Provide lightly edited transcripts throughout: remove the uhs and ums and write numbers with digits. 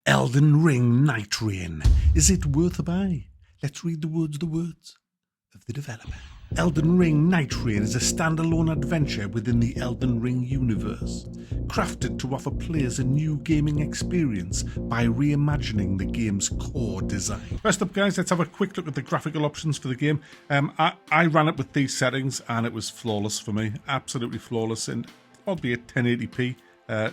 Elden Ring Nightreign. Is it worth a buy? Let's read the words of the developer. Elden Ring Nightreign is a standalone adventure within the Elden Ring universe, crafted to offer players a new gaming experience by reimagining the game's core design. First up, guys, let's have a quick look at the graphical options for the game. I ran it with these settings and it was flawless for me, absolutely flawless, and albeit 1080p.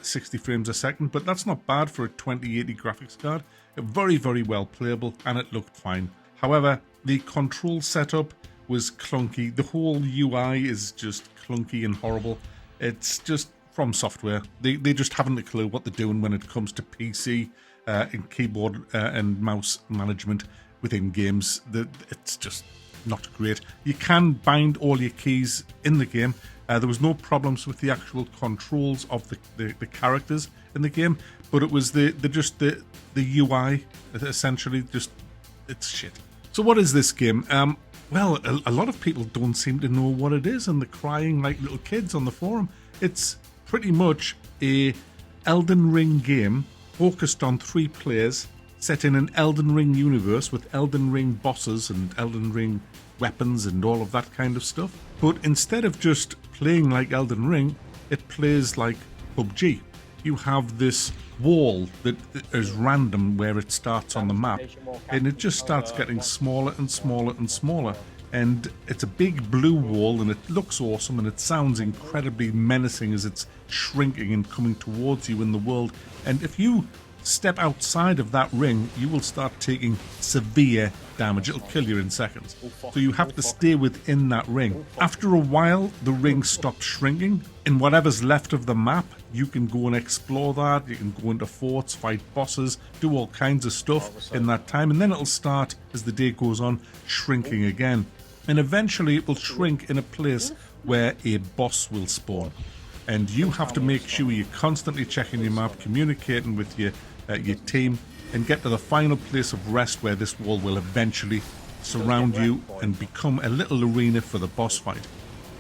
60 frames a second, but that's not bad for a 2080 graphics card. Very, very well playable, and it looked fine. However, the control setup was clunky. The whole UI is just clunky and horrible. It's just from software. They just haven't a clue what they're doing when it comes to PC and keyboard and mouse management within games. It's just not great. You can bind all your keys in the game. There was no problems with the actual controls of the characters in the game, but it was the UI essentially just, it's shit. So what is this game? Well, a lot of people don't seem to know what it is, and they're crying like little kids on the forum. It's pretty much a Elden Ring game focused on 3 players, set in an Elden Ring universe with Elden Ring bosses and Elden Ring weapons and all of that kind of stuff. But instead of just playing like Elden Ring, it plays like PUBG. You have this wall that is random where it starts on the map, and it just starts getting smaller and smaller and smaller. And it's a big blue wall, and it looks awesome, and it sounds incredibly menacing as it's shrinking and coming towards you in the world. And if you step outside of that ring, you will start taking severe damage. It'll kill you in seconds. So you have to stay within that ring. After a while, the ring stops shrinking, and whatever's left of the map, you can go and explore that. You can go into forts, fight bosses, do all kinds of stuff in that time, and then it'll start, as the day goes on, shrinking again. And eventually it will shrink in a place where a boss will spawn. And you have to make sure you're constantly checking your map, communicating with your team, and get to the final place of rest where this wall will eventually surround you and become a little arena for the boss fight.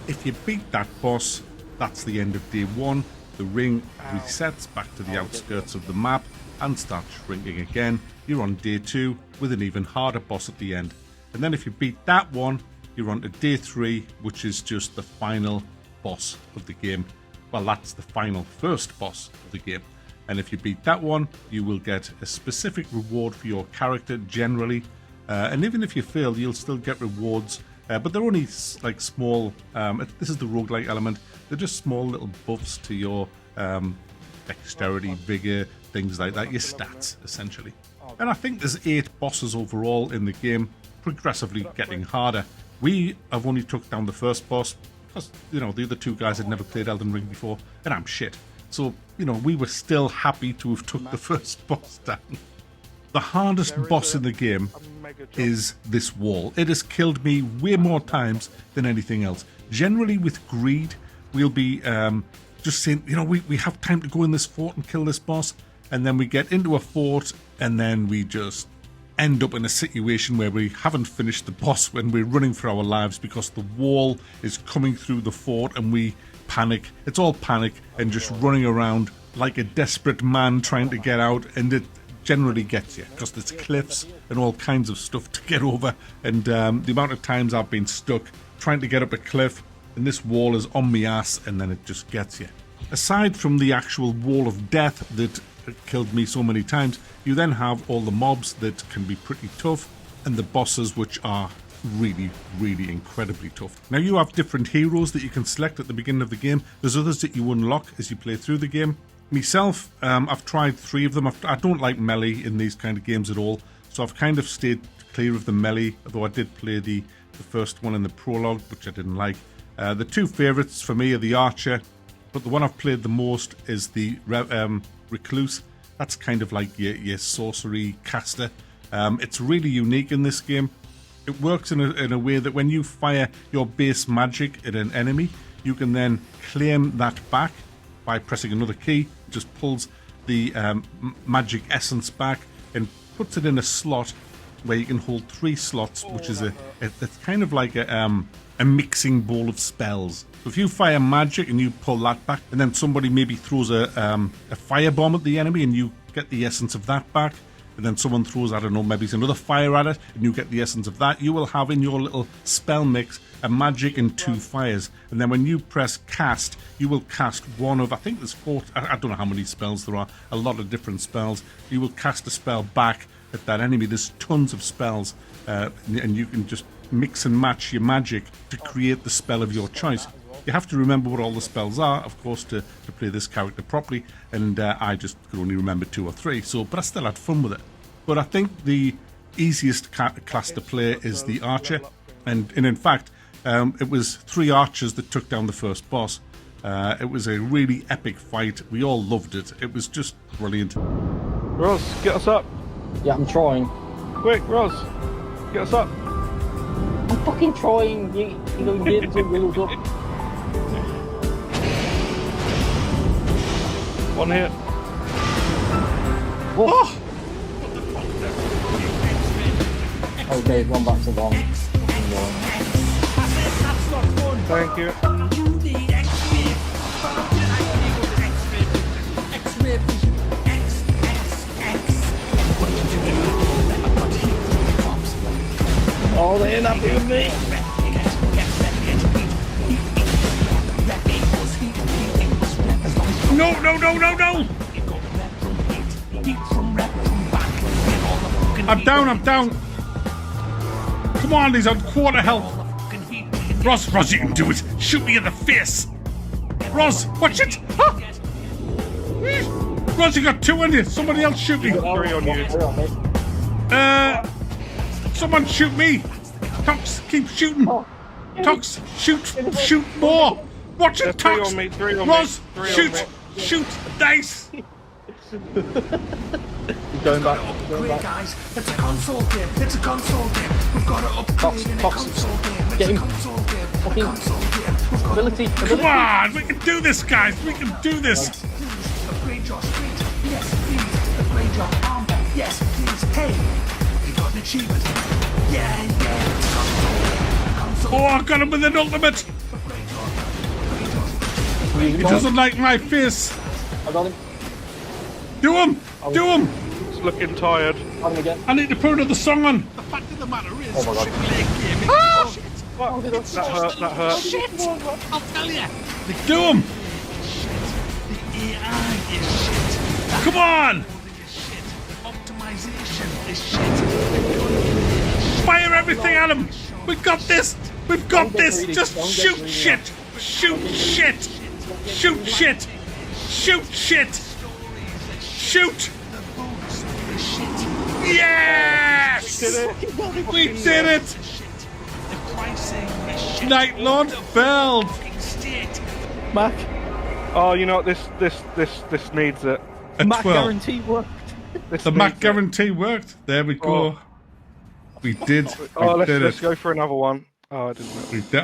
If you beat that boss, that's the end of day 1. The ring resets back to the outskirts of the map and starts shrinking again. You're on day 2 with an even harder boss at the end. And then if you beat that one, you're on to day 3, which is just the final boss of the game. Well, that's the final first boss of the game. And if you beat that one, you will get a specific reward for your character generally. And even if you fail, you'll still get rewards. But they're only like small. This is the roguelike element. They're just small little buffs to your dexterity, vigor, things like that. Your stats, essentially. And I think there's 8 bosses overall in the game, progressively getting harder. We have only took down the first boss because, you know, the other 2 guys had never played Elden Ring before, and I'm shit. So, you know, we were still happy to have took the first boss down. The hardest boss in the game is this wall. It has killed me way more times than anything else. Generally with greed, we'll be just saying, you know, we have time to go in this fort and kill this boss, and then we get into a fort, and then we just end up in a situation where we haven't finished the boss when we're running for our lives because the wall is coming through the fort, and we panic. It's all panic and just running around like a desperate man trying to get out, and it generally gets you because there's cliffs and all kinds of stuff to get over. And the amount of times I've been stuck trying to get up a cliff and this wall is on my ass, and then it just gets you. Aside from the actual wall of death that killed me so many times, you then have all the mobs that can be pretty tough, and the bosses, which are really, really incredibly tough. Now, you have different heroes that you can select at the beginning of the game. There's others that you unlock as you play through the game. Myself, I've tried 3 of them. I don't like melee in these kind of games at all, so I've kind of stayed clear of the melee, although I did play the first one in the prologue, which I didn't like. The 2 favourites for me are the archer, but the one I've played the most is the recluse. That's kind of like your sorcery caster. It's really unique in this game. It works in a way that when you fire your base magic at an enemy, you can then claim that back by pressing another key. It just pulls the magic essence back and puts it in a slot where you can hold 3 slots, which is it's kind of like a mixing bowl of spells. So if you fire magic and you pull that back, and then somebody maybe throws a firebomb at the enemy and you get the essence of that back. And then someone throws, I don't know, maybe another fire at it, and you get the essence of that. You will have in your little spell mix a magic and 2 fires. And then when you press cast, you will cast one of, I think there's 4, I don't know how many spells there are, a lot of different spells. You will cast a spell back at that enemy. There's tons of spells, and you can just mix and match your magic to create the spell of your choice. You have to remember what all the spells are, of course, to play this character properly, and I just could only remember 2 or 3, but I still had fun with it. But I think the easiest class to play is the archer, and in fact, it was 3 archers that took down the first boss. It was a really epic fight. We all loved it. It was just brilliant. Roz, get us up. Yeah, I'm trying. Quick, Roz, get us up. I'm fucking trying. You don't get to wheels up. One hit. Oh! Okay, one back to one. Thank you. Oh, they ain't happy with me. No, no, no, no, no! I'm down, I'm down. Come on, he's on quarter health. Roz, you can do it. Shoot me in the face. Roz, watch it. Huh? Roz, you got 2 on you. Somebody else shoot me. 3 on you. Someone shoot me. Tox, keep shooting. Tox, shoot more. Watch it, Tox. 3 on me. Roz, shoot. Nice. Going back. Guys, it's a console game. It's a console game. We've got to upgrade in a console game. It's a console game. A console game. Ability. Come on, we can do this, guys. We can do this. Upgrade your speed. Yes, please. Upgrade your armor. Yes, please. Hey, you got an achievement. Yeah. It's a console. Oh, I got him with an ultimate. He doesn't like my face. I got him. Do him. He's looking tired. Got him again. I need to put another song on. The fact of the matter is, Oh my God. That hurt. Shit! I'll tell you. Do him. The AI is shit. Come on. Is shit. Optimization is shit. Fire everything at him. We've got this. We've got this. Just shoot shit. Shoot shit. Shoot shit. Shoot shit. Shoot. Yes! We did it! Night Lord felled. Mac. Oh, you know what? This needs it. A Mac 12. guarantee worked. This The needs Mac it. guarantee worked. There we go. Oh. We did. Oh, We did let's it. go for another one. Oh, I didn't know. We did.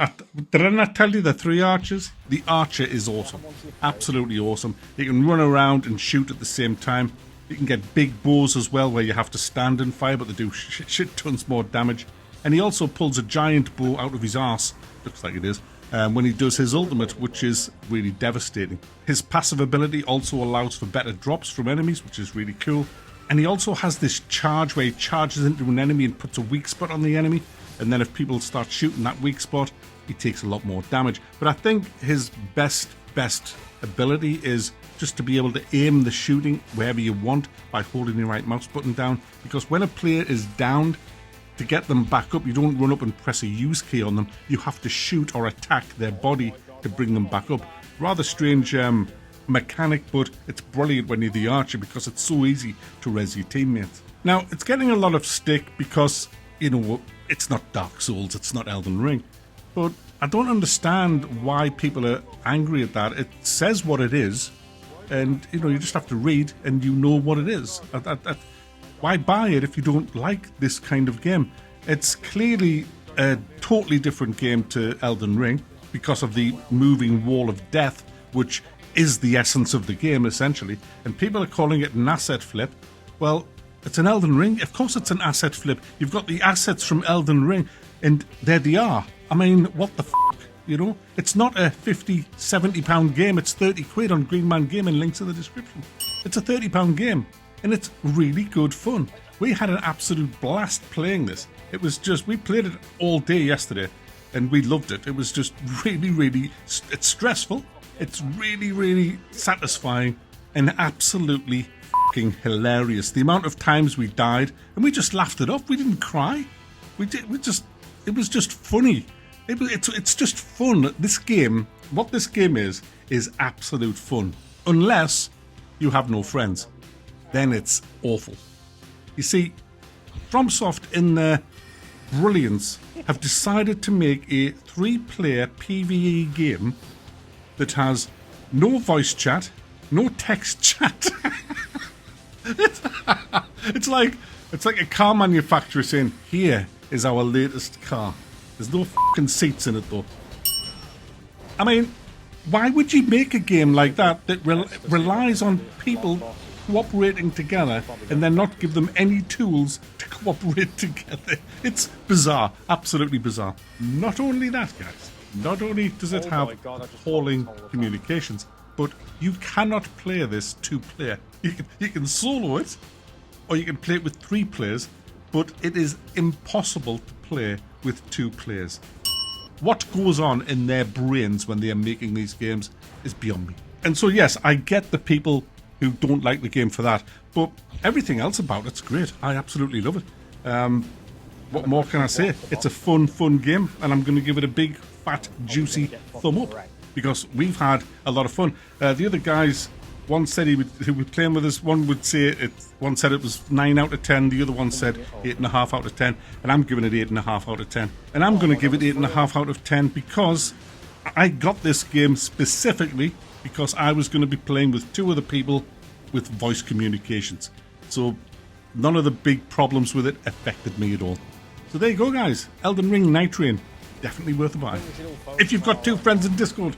Did I not tell you the 3 archers? The archer is awesome. Absolutely awesome. You can run around and shoot at the same time. You can get big bows as well, where you have to stand and fire, but they do shit tons more damage. And he also pulls a giant bow out of his arse, looks like it is, when he does his ultimate, which is really devastating. His passive ability also allows for better drops from enemies, which is really cool. And he also has this charge where he charges into an enemy and puts a weak spot on the enemy. And then if people start shooting that weak spot, he takes a lot more damage. But I think his best ability is just to be able to aim the shooting wherever you want by holding the right mouse button down. Because when a player is downed, to get them back up, you don't run up and press a use key on them. You have to shoot or attack their body to bring them back up. Rather strange mechanic, but it's brilliant when you're the archer because it's so easy to res your teammates. Now, it's getting a lot of stick because, you know, it's not Dark Souls, it's not Elden Ring. But I don't understand why people are angry at that. It says what it is, and, you know, you just have to read and you know what it is. Why buy it if you don't like this kind of game? It's clearly a totally different game to Elden Ring because of the moving wall of death, which is the essence of the game, essentially. And people are calling it an asset flip. Well, it's an Elden Ring. Of course it's an asset flip. You've got the assets from Elden Ring, and there they are. I mean, what the f***, you know? It's not a 50, 70 pound game. It's 30 quid on Green Man Gaming, links in the description. It's a 30 pound game. and it's really good fun. We had an absolute blast playing this. It was just, we played it all day yesterday, and we loved it. It was just really, it's stressful. It's really satisfying and absolutely fucking hilarious. The amount of times we died, and we just laughed it off. We didn't cry. It was just funny. It's just fun. This game, what this game is absolute fun. Unless you have no friends. Then it's awful. You see, FromSoft in their brilliance have decided to make a 3-player PvE game that has no voice chat, no text chat. It's like a car manufacturer saying, here is our latest car. There's no fucking seats in it though. I mean, why would you make a game like that relies on people cooperating together and then not give them any tools to cooperate together? It's bizarre, absolutely bizarre. Not only that, guys, not only does it have appalling communications, but you cannot play this 2-player. You can solo it, or you can play it with 3 players, but it is impossible to play with 2 players. What goes on in their brains when they are making these games is beyond me. And so yes, I get the people who don't like the game for that, but everything else about it's great. I absolutely love it. What more can I say? It's a fun game, and I'm going to give it a big, fat, juicy thumb up, because we've had a lot of fun. The other guys, one said who was playing with us, one said it was 9 out of 10, the other one said 8.5 out of 10, and I'm giving it 8.5 out of 10. And I'm going to give it 8.5 out of 10 because I got this game specifically because I was going to be playing with 2 other people with voice communications. So none of the big problems with it affected me at all. So there you go, guys. Elden Ring Nightreign. Definitely worth a buy. If you've got 2 friends in Discord.